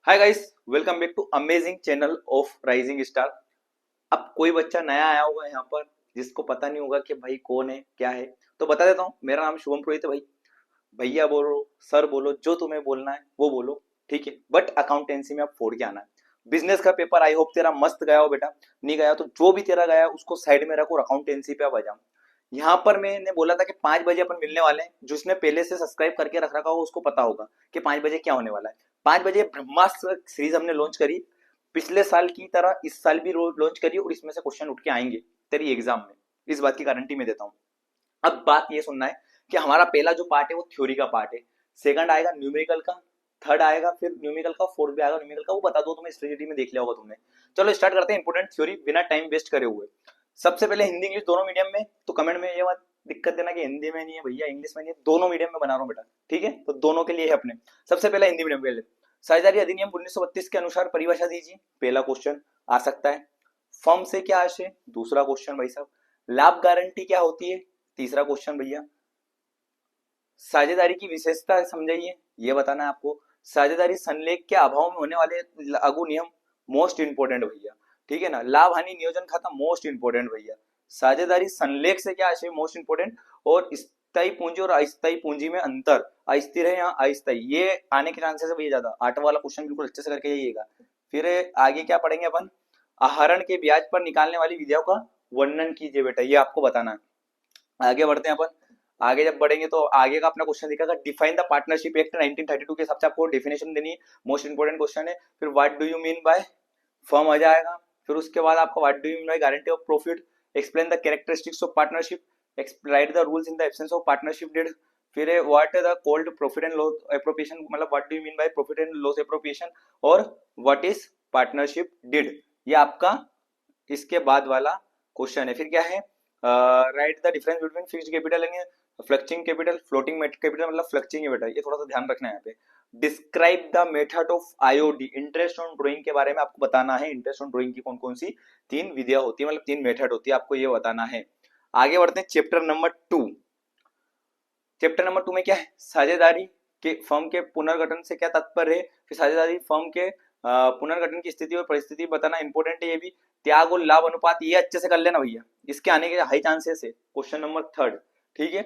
Hi guys, welcome back to amazing channel of rising star. अब कोई बच्चा नया आया होगा यहाँ पर जिसको पता नहीं होगा कि भाई कौन है क्या है, तो बता देता हूँ। मेरा नाम शुभम पुरोहित है भाई। भैया बोलो, सर बोलो, जो तुम्हें बोलना है वो बोलो, ठीक है। बट अकाउंटेंसी में अब फोड़ के आना है। बिजनेस का पेपर आई होप तेरा मस्त गया हो बेटा। नहीं गया तो जो भी तेरा गया उसको साइड में रखो, अकाउंटेंसी पे अब आ जाओ। यहाँ पर मैंने बोला था कि 5 बजे अपन मिलने वाले हैं। जिसने पहले से सब्सक्राइब करके रख रखा हो उसको पता होगा कि 5 बजे क्या होने वाला है। 5 बजे ब्रह्मास्त्र सीरीज हमने लॉन्च करी। पिछले साल की तरह इस साल भी लॉन्च करी और इसमें से क्वेश्चन उठ के आएंगे तेरी एग्जाम में। इस बात की गारंटी मैं देता हूँ। अब बात ये सुनना है कि हमारा पहला जो पार्ट है वो थ्योरी का पार्ट है। सेकंड आएगा न्यूमेरिकल का, थर्ड आएगा फिर न्यूमेरिकल का, फोर्थ भी आएगा न्यूमेरिकल का। वो बता दो, तुम्हें स्ट्रेटेजी में देख लिया होगा तुमने। चलो स्टार्ट करते हैं इंपोर्टेंट थ्योरी बिना टाइम वेस्ट करे हुए। सबसे पहले हिंदी इंग्लिश दोनों मीडियम में, तो कमेंट में ये बात दिक्कत देना कि हिंदी में नहीं है भैया, इंग्लिश में नहीं है, दोनों मीडियम में बना रहा हूँ बेटा, ठीक है। तो दोनों के लिए है अपने। सबसे पहले हिंदी मीडियम के लिए, साझेदारी अधिनियम 1932 के अनुसार परिभाषा दीजिए। पहला क्वेश्चन आ सकता है। फर्म से क्या आशय, दूसरा क्वेश्चन भाई साहब। लाभ गारंटी क्या होती है, तीसरा क्वेश्चन भैया। साझेदारी की विशेषता समझाइए, ये बताना है आपको। साझेदारी संलेख के अभाव में होने वाले लागू नियम, मोस्ट इंपोर्टेंट भैया, ठीक है ना। लाभ हानि नियोजन खाता, मोस्ट इंपोर्टेंट भैया। साझेदारी संलेख से क्या आशय, मोस्ट इंपोर्टेंट। और स्थायी पूंजी और अस्थायी पूंजी में अंतर, अस्थिर है या अस्थायी, ये आने के चांसेस है भैया ज्यादा। 8वां वाला क्वेश्चन बिल्कुल अच्छे से करके जाइएगा। फिर आगे क्या पढ़ेंगे अपन, आहरण के ब्याज पर निकालने वाली विधियों का वर्णन कीजिए बेटा, ये आपको बताना है। आगे बढ़ते हैं अपन। आगे जब बढ़ेंगे तो आगे का अपना क्वेश्चन दिखेगा, डिफाइन द पार्टनरशिप एक्ट 1932 के हिसाब से आपको डेफिनेशन देनी है। मोस्ट इंपोर्टेंट क्वेश्चन है। फिर what do you mean by firm आ जाएगा। फिर उसके बाद आपको what do you mean by guarantee of profit, explain the characteristics of partnership, write the rules in the absence of partnership deed. फिर what the called profit and loss appropriation, मतलब what do you mean by profit and loss appropriation, और what is partnership deed, ये आपका इसके बाद वाला question है। फिर क्या है, write the difference between fixed capital and fluctuating capital, floating capital मतलब फ्लक्चुइंग है बेटा, ये थोड़ा सा ध्यान रखना है यहाँ पे। Describe the method of IOD, interest on drawing के बारे में आपको बताना है। इंटरेस्ट ऑन ड्राइंग की कौन कौन सी 3 विधियां होती है, मतलब 3 मेथड होती है, आपको ये बताना है। आगे बढ़ते हैं चैप्टर नंबर 2। चैप्टर नंबर 2 में क्या है, साझेदारी के फर्म के पुनर्गठन से क्या तात्पर्य है। फिर साझेदारी फर्म के पुनर्गठन की स्थिति और परिस्थिति बताना इंपॉर्टेंट है ये भी। त्याग और लाभ अनुपात, ये अच्छे से कर लेना भैया, इसके आने के हाई चांसेस है। क्वेश्चन नंबर 3, ठीक है।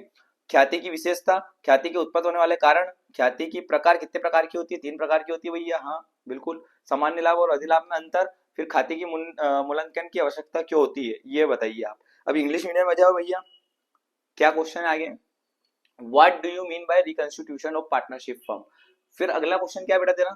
ख्याति की विशेषता, ख्याति के उत्पन्न होने वाले कारण, ख्याति की प्रकार कितने प्रकार की होती है, 3 प्रकार की होती है भैया, हाँ बिल्कुल। सामान्य लाभ और अधिलाभ में अंतर, फिर ख्याति की मूल्यांकन की आवश्यकता क्यों होती है, ये बताइए आप। अब इंग्लिश मीडियम में जाओ भैया, क्या क्वेश्चन है आगे, what do you mean by reconstitution of partnership firm. फिर अगला क्वेश्चन क्या है बेटा तेरा,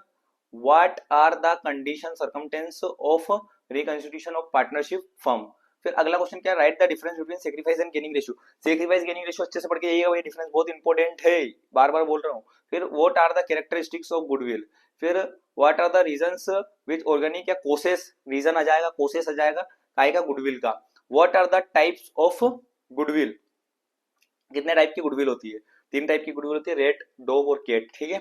what are the condition circumstance of reconstitution of partnership firm. फिर अगला क्वेश्चन क्या है, write the difference between sacrifice and gaining ratio. Sacrifice gaining ratio अच्छे से पढ़ के जाइएगा भाई, डिफरेंस बहुत इंपॉर्टेंट है, बार बार बोल रहा हूँ। फिर what are the characteristics of goodwill. फिर what are the reasons which organic या कोसेस, रीजन आ जाएगा, कोसेस आ जाएगा, आएगा गुडविल का। What are the types of goodwill, कितने टाइप की गुडविल होती है, 3 टाइप की गुडविल होती है, रेट, डॉग और कैट, ठीक है।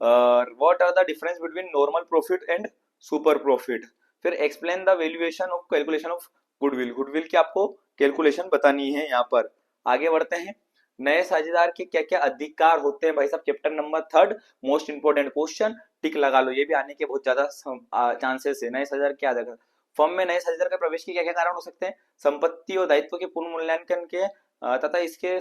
What are the difference between normal profit and super profit. फिर explain the valuation of calculation of goodwill, goodwill की आपको कैलकुलेशन बतानी है यहाँ पर। आगे बढ़ते हैं, नए साझेदार के क्या क्या अधिकार होते हैं भाई साहब, chapter number 3, most important question, tick लगा लो, ये भी आने के बहुत ज्यादा चांसेस है। नए साझेदार क्या अधिकार, फर्म में नए साझेदार का प्रवेश के क्या क्या कारण हो सकते हैं, संपत्ति और दायित्व के पूर्ण मूल्यांकन के तथा इसके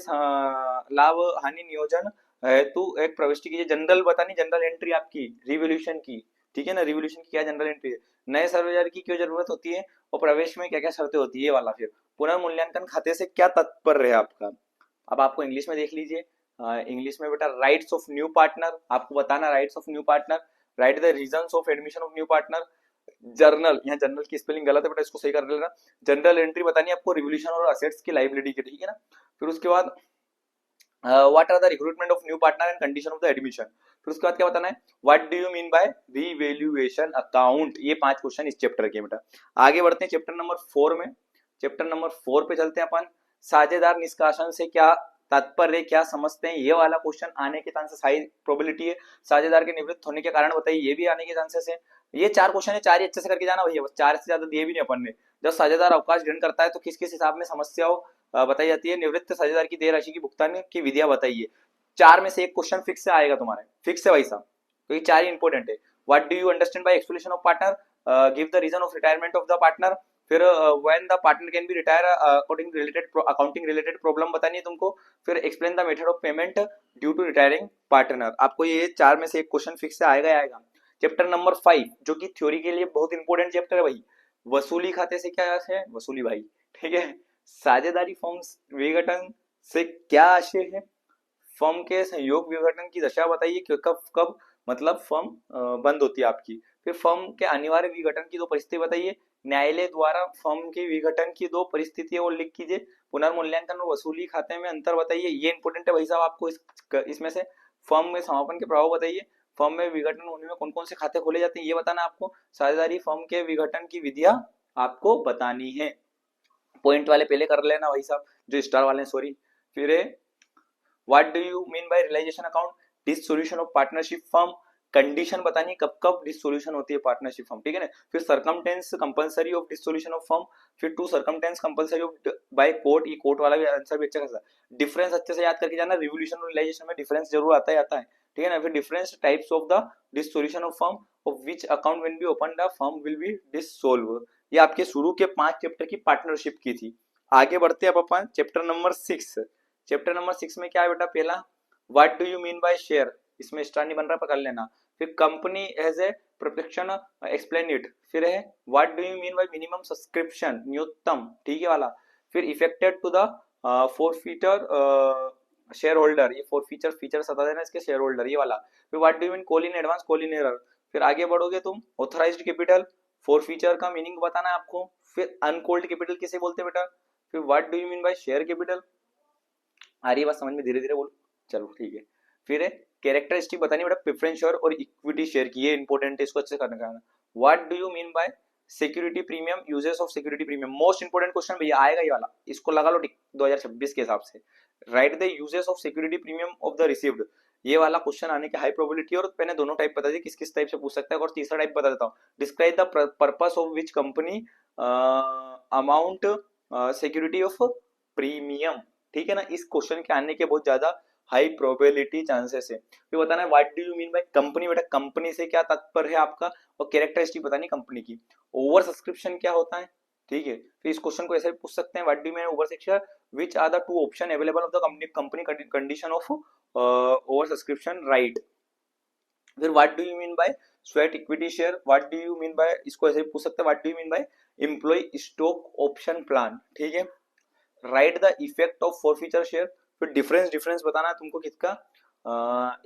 लाभ हानि नियोजन हेतु एक प्रविष्टि कीजिए। जनरल बतानी, जनरल एंट्री आपकी रिवोल्यूशन की, ठीक है ना, रिवोल्यूशन की क्या जनरल एंट्री है। नए सर्वेजार की क्यों जरूरत होती है और प्रवेश में क्या क्या शर्तें होती है, ये वाला। फिर पुनर्मूल्यांकन खाते से क्या तात्पर्य है आपका। अब आपको इंग्लिश में देख लीजिए, इंग्लिश में बेटा राइट्स ऑफ न्यू पार्टनर, आपको बताना rights of new partner, right the reasons of admission of new partner. Journal, यहाँ जर्नल की स्पेलिंग गलत है बेटा, इसको सही कर लेना। जनरल एंट्री बतानी है आपको रिवोल्यूशन और असेट्स की लाइबिलिटी की, ठीक है ना। फिर उसके बाद what are the recruitment of new partner and condition of the admission. फिर उसके बाद क्या बताना है, what do you mean by revaluation account. ये 5 क्वेश्चन इस चैप्टर के बेटा। आगे बढ़ते हैं चैप्टर नंबर 4 में, चैप्टर नंबर 4 पे चलते हैं अपन। साझेदार निष्कासन से क्या तात्पर्य, क्या समझते हैं, ये वाला क्वेश्चन आने के चांसेस हाई प्रोबेबिलिटी है। साझेदार के निवृत्त होने के कारण बताइए, ये भी आने के चांसेस है। ये 4 क्वेश्चन है, 4 ही अच्छे से करके जाना भैया, बस 4 से ज्यादा दिए भी नहीं अपन ने। जब साझेदार अवकाश ग्रहण करता है तो किस किस हिसाब में समस्याओं बताई जाती है। निवृत्त साझेदार की देय राशि की भुगतान की विधियां बताइए। 4 में से एक क्वेश्चन फिक्स से आएगा तुम्हारे, फिक्स है भाई साहब, तो ये 4 ही इंपॉर्टेंट है। What do you understand by exclusion of partner, give the reason of retirement of the partner, फिर when the partner can be retire according related accounting related problem बतानी है तुमको, फिर explain the method of payment due to retiring partner. आपको ये चार में से एक क्वेश्चन फिक्स से आएगा ही आएगा। चैप्टर नंबर 5 जो कि थ्योरी के लिए बहुत इंपॉर्टेंट चैप्टर है भाई, वसूली खाते से क्या है वसूली भाई, ठीक है। साझेदारी फर्म विघटन से क्या आशय है, फर्म के संयोग विघटन की दशा बताइए कि कब कब मतलब फर्म बंद होती है आपकी, फिर फर्म के अनिवार्य विघटन की दो परिस्थिति बताइए, न्यायालय द्वारा फर्म के विघटन की दो परिस्थितियां और लिख कीजिए, पुनर्मूल्यांकन और वसूली खाते में अंतर बताइए, ये इंपोर्टेंट है भाई साहब आपको इसमें से, फर्म में समापन के प्रभाव बताइए, फर्म में विघटन होने में कौन कौन से खाते खोले जाते हैं ये बताना आपको, साझेदारी फर्म के विघटन की विधियां आपको बतानी है। पॉइंट वाले पहले कर लेना भाई साहब, जो स्टार वाले सॉरी। फिर what do you mean by realisation account, dissolution of partnership firm, condition बतानी कब कब डिसोल्यूशन होती है पार्टनरशिप फर्म, ठीक है ना। फिर circumstance compulsory of dissolution of firm, फिर two circumstance compulsory of by court, ये कोर्ट वाला भी आंसर भी अच्छा खासा, डिफरेंस अच्छे से याद करके जाना, रिवोल्यूशन और रियलाइजेशन में डिफरेंस जरूर आता है, ठीक है ना। फिर difference types of the dissolution of firm, of which account when be open the firm will be dissolve. ये आपके शुरू के 5 चैप्टर की पार्टनरशिप की थी। आगे बढ़ते हैं अब अपन चैप्टर नंबर 6। चैप्टर नंबर 6 में क्या है बेटा, पहला what do you mean by share, इसमें स्टार नहीं बन रहा पकड़ लेना, फिर company as a protection explain it, फिर है what do you mean by minimum subscription न्यूनतम, ठीक है वाला, फिर effected to the forfeiter share holder, ये फीचर बता देना इसके शेयर होल्डर ये वाला, फिर what do you mean call in advance call in error, फिर आगे बढ़ोगे तुम ऑथराइज्ड कैपिटल, फोर फीचर का मीनिंग बताना है आपको, फिर अनकॉल्ड कैपिटल किसे बोलते हैं बेटा, फिर what do you mean by share capital, आ रही है बात समझ में, धीरे धीरे बोलो, चलो ठीक है। फिर है कैरेक्टरिस्टिक बतानी बेटा प्रेफरेंस शेयर और इक्विटी शेयर की, ये इंपॉर्टेंट है, इसको अच्छे से करने का। What do you mean bye security premium, uses of security premium, most important question भैया आएगा ये वाला, इसको लगा लो 2026 के हिसाब से। Right the uses of security premium of the received, ये वाला क्वेश्चन आने की हाई प्रोबेबिलिटी, और मैंने दोनों टाइप बता दी किस किस टाइप से पूछ सकता है, और तीसरा टाइप बता देता हूँ, describe the purpose of which company amount security of premium, ठीक है ना। इस क्वेश्चन के आने के बहुत ज्यादा हाई प्रोबेबिलिटी चांसेस है। फिर बताना है what do you mean by company, बेटा कंपनी से क्या तात्पर्य है आपका, और कैरेक्टरिस्टिक बतानी कंपनी की, ओवर सब्सक्रिप्शन क्या होता है, ठीक है। फिर इस क्वेश्चन को ऐसे भी पूछ सकते हैं, what do you mean over subscription, which are the two option available of the company condition of over subscription right. फिर what do you mean by sweat equity share, what do you mean by, इसको ऐसे भी पूछ सकते हैं what do you mean by employ stock option plan, ठीक है। Write the effect of forfeiture share, फिर डिफरेंस बताना है तुमको किसका,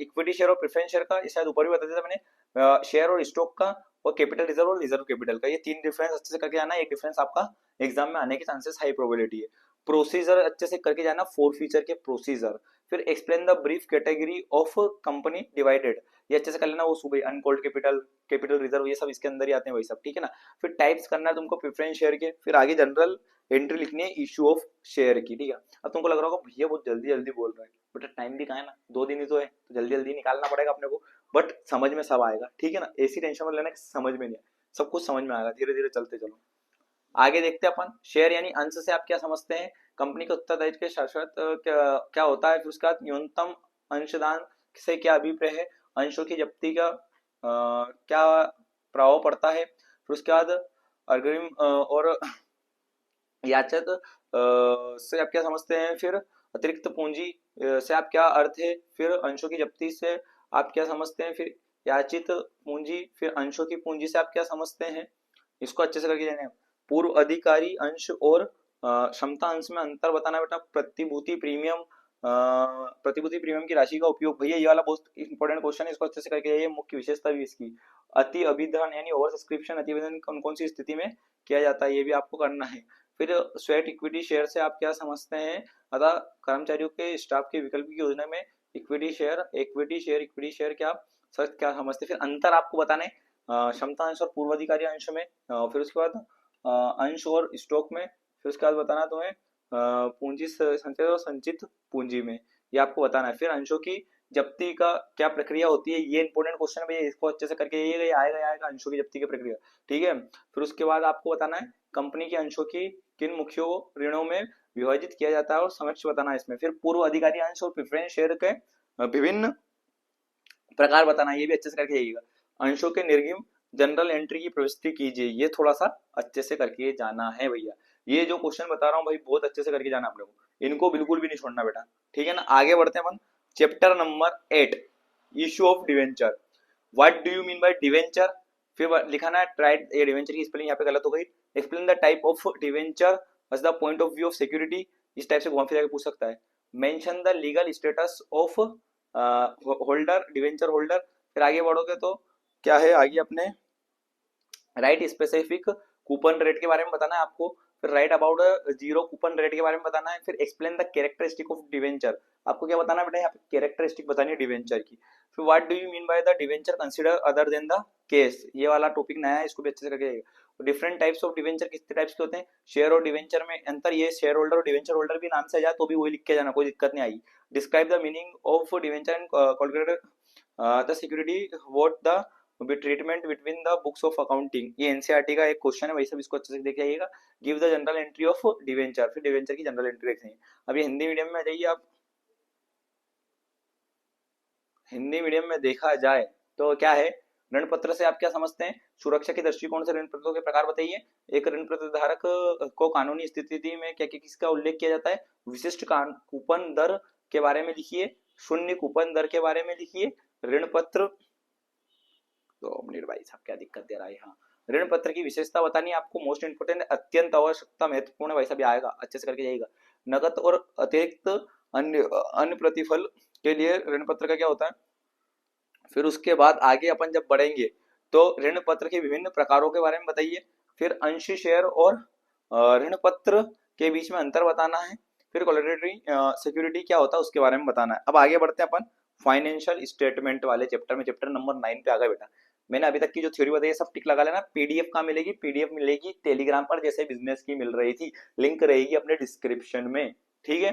इक्विटी शेयर और प्रेफरेंस शेयर का, शायद ऊपर भी बता दिया था मैंने, शेयर और स्टॉक का, और कैपिटल रिजर्व और रिजर्व कैपिटल का, ये तीन डिफरेंस अच्छे से करके जाना, एक डिफरेंस आपका एग्जाम में आने के चांसेस हाई प्रोबेबिलिटी है। प्रोसीजर अच्छे से करके जाना, फोर फीचर के प्रोसीजर, फिर explain the brief category of company divided, ये अच्छे से कर लेना, वो सुबह अनकॉल्ड कैपिटल, कैपिटल रिजर्व, ये सब इसके अंदर ही आते हैं वही सब, ठीक है ना। फिर टाइप्स करना है तुमको प्रेफरेंस शेयर के, फिर आगे जनरल एंट्री लिखनी है इशू ऑफ शेयर की, ठीक है। अब तुमको लग रहा होगा भैया बहुत जल्दी जल्दी बोल रहा है, बेटा टाइम भी कहाँ है ना, 2 दिन ही तो है, तो जल्दी जल्दी निकालना पड़ेगा अपने को, बट समझ में सब आएगा, ठीक है ना। ऐसी टेंशन मत लेना कि समझ में नहीं, सब कुछ समझ में आएगा, धीरे धीरे चलते चलो। आगे देखते हैं अपन, शेयर यानी अंश से आप क्या समझते हैं, कंपनी के उत्तरदायित्व के शाश्वत क्या होता है, फिर उसके बाद न्यूनतम अंशदान से क्या अभिप्राय है, अंशों की जब्ती का क्या प्रभाव पड़ता है, फिर उसके बाद अग्रिम और याचक से आप क्या समझते हैं, फिर अतिरिक्त पूंजी से आप क्या अर्थ है, फिर अंशों की जब्ती से आप क्या समझते हैं, फिर याचित पूंजी, फिर अंशों की पूंजी से आप क्या समझते हैं, इसको अच्छे से करके जाने। पूर्व अधिकारी अंश और क्षमता अंश में अंतर बताना बेटा, प्रतिभूति प्रीमियम की राशि का उपयोग, भैया ये वाला बहुत इंपॉर्टेंट क्वेश्चन है, इसको अच्छे से करके जाइए, मुख्य विशेषता भी इसकी। अति अभिधान यानी ओवर सब्सक्रिप्शन, अति अभिधान कौन कौन सी स्थिति में किया जाता है, ये भी आपको करना है। फिर स्वेट इक्विटी शेयर से आप क्या समझते हैं, अतः कर्मचारियों के स्टाफ के विकल्प की योजना में इक्विटी शेयर क्या सच क्या समझते, फिर अंतर आपको बताने क्षमता अंश और पूर्वाधिकारी अंश में, फिर उसके बाद अंश और स्टॉक में, फिर उसके बाद बताना तुम्हें पूंजी संचय और संचित पूंजी में, ये आपको बताना है। फिर अंशों की जब्ती का क्या प्रक्रिया होती है, ये इंपॉर्टेंट क्वेश्चन है भैया, इसको अच्छे से करके ये आएगा अंशों की जब्ती की प्रक्रिया, ठीक है। फिर उसके बाद आपको बताना है कंपनी के अंशों की किन मुख्य ऋणों में विभाजित किया जाता है और समक्ष बताना है इसमें। फिर पूर्व अधिकारी अंश और प्रेफरेंस शेयर के विभिन्न प्रकार बताना, ये भी अच्छे से करके जाइएगा। अंशों के निर्गम जनरल एंट्री की प्रविष्टि कीजिए। ये थोड़ा सा अच्छे से करके जाना है भैया। ये जो क्वेश्चन बता रहा हूँ भाई बहुत अच्छे से करके जाना आप लोगों को, इनको बिल्कुल भी नहीं छोड़ना बेटा, ठीक है ना। आगे बढ़ते हैं अपन chapter number 8, issue of debenture. What do you mean by debenture, फिर लिखाना है ट्राइड, ये डिवेंचर की स्पेलिंग यहाँ पे गलत हो गई। Explain the type of debenture as the point of view of security, इस टाइप से घुमा फिरा के पूछ सकता है। Mention the legal status of holder, debenture holder. फिर आगे बढ़ोगे तो क्या है आगे अपने राइट स्पेसिफिक कूपन रेट के बारे में बताना है आपको। फिर right about zero coupon rate के बारे में बताना है। फिर explain the characteristic of debenture, आपको क्या बताना है बेटा यहाँ पे कैरेक्टरिस्टिक बतानी है डिवेंचर की। फिर what do you mean by the debenture consider other than the case, ये वाला टॉपिक नया है, इसको भी अच्छे से करके जाइएगा। डिफरेंट टाइप्स ऑफ डिवेंचर कितने टाइप्स के होते हैं, शेयर और डिवेंचर में अंतर, ये शेयर होल्डर और डिवेंचर होल्डर भी नाम से आ जाए तो भी वही लिख के जाना, कोई दिक्कत नहीं आएगी। Describe the meaning of debenture and calculate the security what the treatment between the books of accounting, ये एनसीईआरटी का एक क्वेश्चन है, वही सब इसको अच्छे से देख आइएगा। Give the general entry of debenture, फिर डिवेंचर की जनरल एंट्री देखेंगे। अभी हिंदी मीडियम में आ जाइए आप। हिंदी मीडियम में देखा जाए तो क्या है, ऋण पत्र से आप क्या समझते हैं, सुरक्षा के दृष्टिकोण से ऋण पत्रों के प्रकार बताइए। एक ऋण पत्र धारक को कानूनी स्थिति में क्या क्या किसका उल्लेख किया जाता है, विशिष्ट कूपन दर के बारे में लिखिए, शून्य कूपन दर के बारे में लिखिए। ऋण पत्र, 2 मिनट भाई साहब क्या दिक्कत दे रहा है। हाँ, ऋण पत्र की विशेषता बतानी है आपको, मोस्ट इंपोर्टेंट, अत्यंत आवश्यकता महत्वपूर्ण है भाई साहब, आएगा अच्छे से करके जाइएगा। नकद और अतिरिक्त अन्य अन्य प्रतिफल के लिए ऋण पत्र का क्या होता है। फिर उसके बाद आगे अपन जब बढ़ेंगे तो ऋण पत्र के विभिन्न प्रकारों के बारे में बताइए। फिर अंश शेयर और ऋण पत्र के बीच में अंतर बताना है। फिर कोलैटरल सिक्योरिटी क्या होता है उसके बारे में बताना है। अब आगे बढ़ते हैं अपन फाइनेंशियल स्टेटमेंट वाले चैप्टर में, चैप्टर नंबर 9 पे आ गए बेटा। मैंने अभी तक की जो थ्योरी बताई है सब टिक लगा लेना। पीडीएफ कहाँ मिलेगी, पीडीएफ मिलेगी टेलीग्राम पर, जैसे बिजनेस की मिल रही थी, लिंक रहेगी अपने डिस्क्रिप्शन में, ठीक है।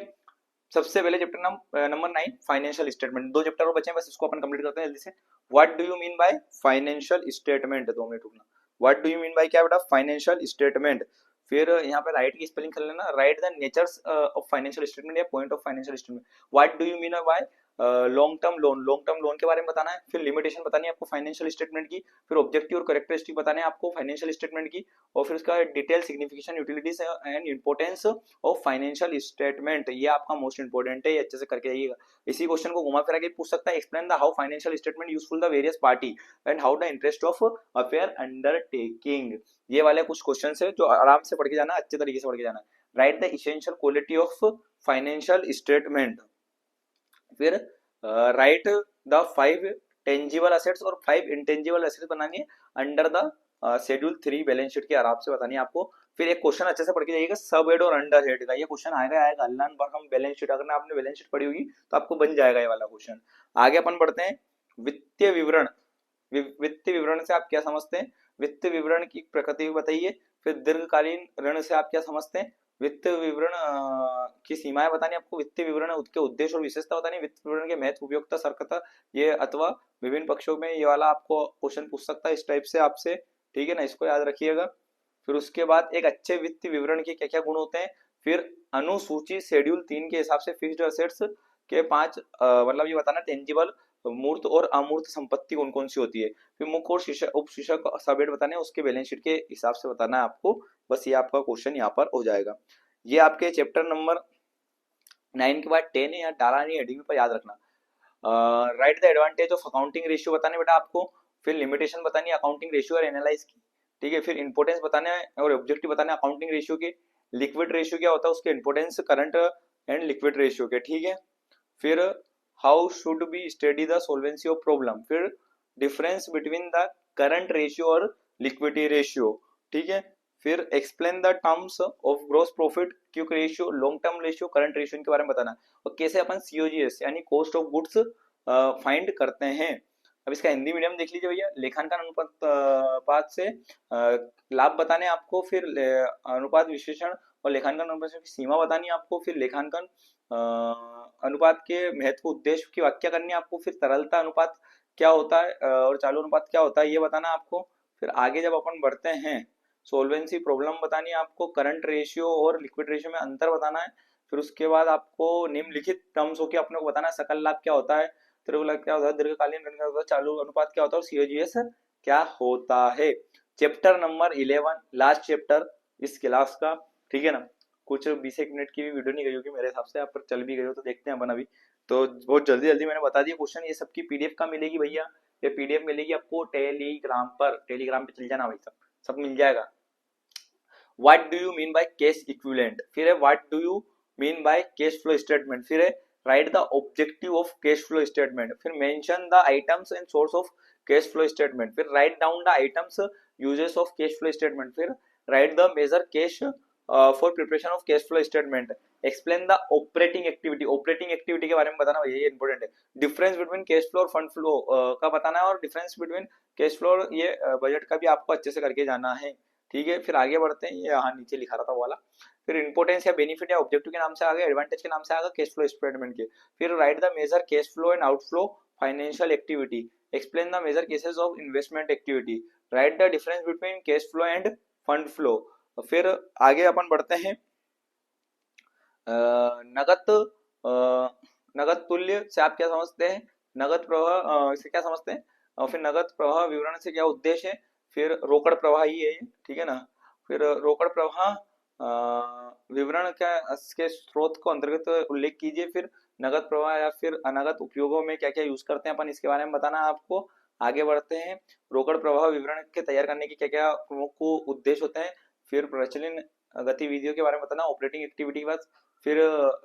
सबसे पहले chapter number 9 financial statement, 2 chapter और बचे हैं बस, इसको अपन कंप्लीट करते हैं जल्दी से। What do you mean by financial statement, 2 minute रुकना। What do you mean by क्या बेटा, फाइनेंशियल स्टेटमेंट। फिर यहाँ पे राइट की स्पेलिंग कर लेना, write the natures of financial statement या point of financial statement. What do you mean by long term loan, long term loan के बारे में बताना है। फिर लिमिटेशन बतानी है आपको फाइनेंशियल स्टेटमेंट की। फिर ऑब्जेक्टिव और कैरेक्टरिस्टिक बताने हैं आपको फाइनेंशियल स्टेटमेंट की। और फिर उसका detail signification utilities and importance of financial statement, ये आपका मोस्ट इंपोर्टेंट है, ये अच्छे से करके जाइएगा। इसी क्वेश्चन को घुमा फिरा के पूछ सकता है, explain the how financial statement useful the various party and how the interest of affair undertaking. ये वाले कुछ क्वेश्चन है जो आराम से पढ़ के जाना, अच्छे तरीके से पढ़ के जाना। Right the essential quality of financial statement. फिर राइट द 5 टेंजिबल असेट्स और 5 इंटेंजिबल असेट्स बनानी है under the schedule 3 balance sheet के आराम से बतानी है आपको। फिर एक क्वेश्चन अच्छे से पढ़ के जाइएगा, सब हेड और अंडर हेड का, ये क्वेश्चन आएगा अल्लाह हम बैलेंस शीट, अगर आपने बैलेंस शीट पढ़ी होगी तो आपको बन जाएगा ये वाला क्वेश्चन। आगे अपन बढ़ते हैं वित्तीय विवरण। वित्तीय विवरण से आप क्या समझते हैं, वित्तीय विवरण की प्रकृति बताइए। फिर दीर्घकालीन ऋण से आप क्या समझते हैं, वित्तीय विवरण की सीमाएं बतानी आपको, वित्तीय विवरण उसके उद्देश्य और विशेषता बतानी, वित्तीय विवरण के महत्व, उपयोगिता, सर्कता, ये अथवा विभिन्न पक्षों में, ये वाला आपको क्वेश्चन पूछ सकता है इस टाइप से आपसे, ठीक है ना, इसको याद रखिएगा। फिर उसके बाद एक अच्छे वित्तीय विवरण के क्या क्या गुण होते हैं। फिर अनुसूची शेड्यूल 3 के हिसाब से फिक्स्ड असेट्स के 5 मतलब ये बताना टेंजिबल, मूर्त और अमूर्त संपत्ति कौन कौन सी होती है। फिर मुख्य और शीर्षक उप शीर्षक सब हेड बताने, उसके बैलेंस शीट के हिसाब से बताना है आपको। बस ये आपका क्वेश्चन यहाँ पर हो जाएगा। ये आपके चैप्टर नंबर 9 के बाद 10 है, या डाला नहीं हेडिंग पर याद रखना। Right the advantage of accounting ratio बताने बेटा आपको। फिर लिमिटेशन बतानी है अकाउंटिंग रेशियो और एनालाइज की, ठीक है। फिर इंपोर्टेंस बताने और ऑब्जेक्टिव बताने अकाउंटिंग रेशियो के। लिक्विड रेशियो क्या होता है, उसके importance, current and liquid ratio के, ठीक है। फिर how should be study the solvency of problem. फिर difference between the current ratio और लिक्विडिटी रेशियो, ठीक है। फिर explain the terms of gross profit, quick ratio, long term ratio, current ratio, इनके बारे में बताना, और कैसे अपन सीओजीएस यानी कॉस्ट ऑफ गुड्स फाइंड करते हैं। अब इसका हिंदी मीडियम देख लीजिए भैया, लेखांकन अनुपात से लाभ बताने आपको। फिर अनुपात विश्लेषण और लेखांकन अनुपात की सीमा बतानी है आपको। फिर लेखांकन अनुपात के महत्व, उद्देश्य की व्याख्या करनी है आपको। फिर तरलता अनुपात क्या होता है और चालू अनुपात क्या होता है, ये बताना आपको। फिर आगे जब अपन बढ़ते हैं, सोल्वेंसी प्रॉब्लम बतानी है आपको, करंट रेशियो और लिक्विड रेशियो में अंतर बताना है। फिर उसके बाद आपको निम्नलिखित टर्म्स हो के अपने को बताना है, सकल लाभ क्या होता है, क्या होता है, दीर्घकालीन ऋण क्या होता है, चालू अनुपात क्या होता है, और सीओजीएस क्या होता है। चैप्टर नंबर 11, लास्ट चैप्टर इस क्लास का, ठीक है ना। कुछ 20 मिनट की भी वीडियो नहीं गई होगी मेरे हिसाब से, आप पर चल भी गई हो तो देखते हैं अपन अभी। तो बहुत जल्दी जल्दी मैंने बता दिया क्वेश्चन, ये सबकी पीडीएफ का मिलेगी भैया, ये पीडीएफ मिलेगी आपको टेलीग्राम पर, टेलीग्राम पे चल जाना भाई, सब मिल जाएगा। What do you mean by cash equivalent, फिर है what do you mean by cash flow statement, फिर है write the objective of cash flow statement, फिर mention the items and source of cash flow statement, फिर write down the items uses of cash flow statement, फिर write the major cash for preparation of cash flow statement, explain the operating activity, operating activity के बारे में बताना भैया, ये important है। Difference between cash flow और फंड फ्लो का बताना है, और डिफरेंस बिटवीन कैश फ्लो और ये बजट का भी आपको अच्छे से करके जाना है, ठीक है। फिर आगे बढ़ते हैं, ये यहाँ नीचे लिखा रहा था वो वाला। फिर इंपोर्टेंस या बेनिफिट या ऑब्जेक्टिव के नाम से आगे, एडवांटेज के नाम से आगे कैश फ्लो स्टेटमेंट के। फिर write the major cash flow and outflow financial activity, explain the major cases of investment activity, write the difference between cash flow and fund flow. फिर आगे अपन बढ़ते हैं, नगद नगद तुल्य से आप क्या समझते हैं, नगद प्रवाह से क्या समझते हैं, और फिर नगद प्रवाह विवरण से क्या उद्देश्य है, फिर रोकड़ प्रवाह ही है ये, ठीक है ना। फिर रोकड़ प्रवाह विवरण के स्रोत को अंतर्गत उल्लेख कीजिए, फिर नगद प्रवाह या फिर अनगत उपयोगों में क्या क्या यूज करते हैं अपन, इसके बारे में बताना है आपको। आगे बढ़ते हैं, रोकड़ प्रवाह विवरण के तैयार करने के क्या क्या प्रमुख उद्देश्य होते हैं, फिर प्रचलन गतिविधियों के बारे में बताना, ऑपरेटिंग एक्टिविटी के बाद फिर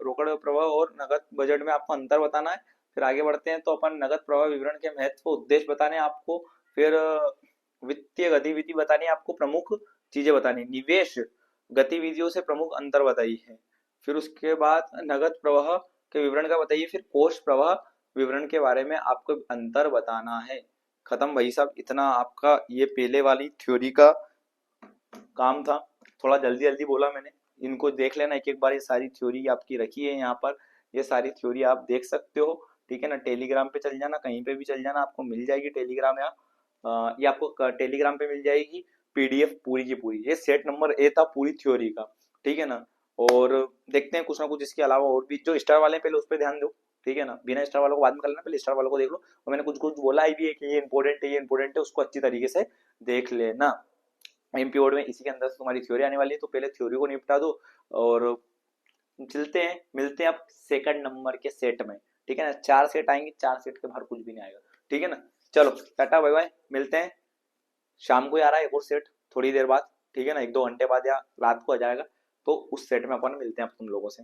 रोकड़ प्रवाह और नगद बजट में आपको अंतर बताना है। फिर आगे बढ़ते हैं, तो अपन नगद प्रवाह विवरण के महत्व उद्देश्य बताने हैं आपको, फिर वित्तीय गतिविधि बतानी है आपको, प्रमुख चीजें बतानी, निवेश गतिविधियों से प्रमुख अंतर बताइए। फिर उसके बाद नगद प्रवाह के विवरण का बताइए, फिर कोष प्रवाह विवरण के बारे में आपको अंतर बताना है। खत्म भाई साहब, इतना आपका ये पहले वाली थ्योरी का काम था, थोड़ा जल्दी जल्दी बोला मैंने। इनको देख लेना एक एक बार, ये सारी थ्योरी आपकी रखी है यहाँ पर, ये सारी थ्योरी आप देख सकते हो, ठीक है ना। टेलीग्राम पे चल जाना, कहीं पे भी चल जाना, आपको मिल जाएगी टेलीग्राम, या ये आपको टेलीग्राम पे मिल जाएगी पीडीएफ पूरी की पूरी। ये सेट नंबर ए था पूरी थ्योरी का, ठीक है ना। और देखते हैं कुछ ना कुछ इसके अलावा और भी, जो स्टार वाले पहले उस पर ध्यान दो, ठीक है ना। बिना स्टार वालों को बाद में कर लेना, पहले स्टार वालों को देख लो। और मैंने कुछ कुछ बोला भी है कि ये इंपॉर्टेंट है, ये इंपॉर्टेंट है, उसको अच्छी तरीके से देख लेना। एमपी बोर्ड में इसी के अंदर से तुम्हारी थ्योरी आने वाली है, तो पहले थ्योरी को निपटा दो, और चलते हैं, मिलते हैं आप सेकंड नंबर के सेट में, ठीक है ना। 4 सेट आएंगे, 4 सेट के बाहर कुछ भी नहीं आएगा, ठीक है ना। चलो टाटा बाय बाय, मिलते हैं। शाम को ही आ रहा है एक और सेट, थोड़ी देर बाद, ठीक है ना, 1-2 घंटे बाद या रात को आ जाएगा, तो उस सेट में अपन मिलते हैं तुम लोगों से।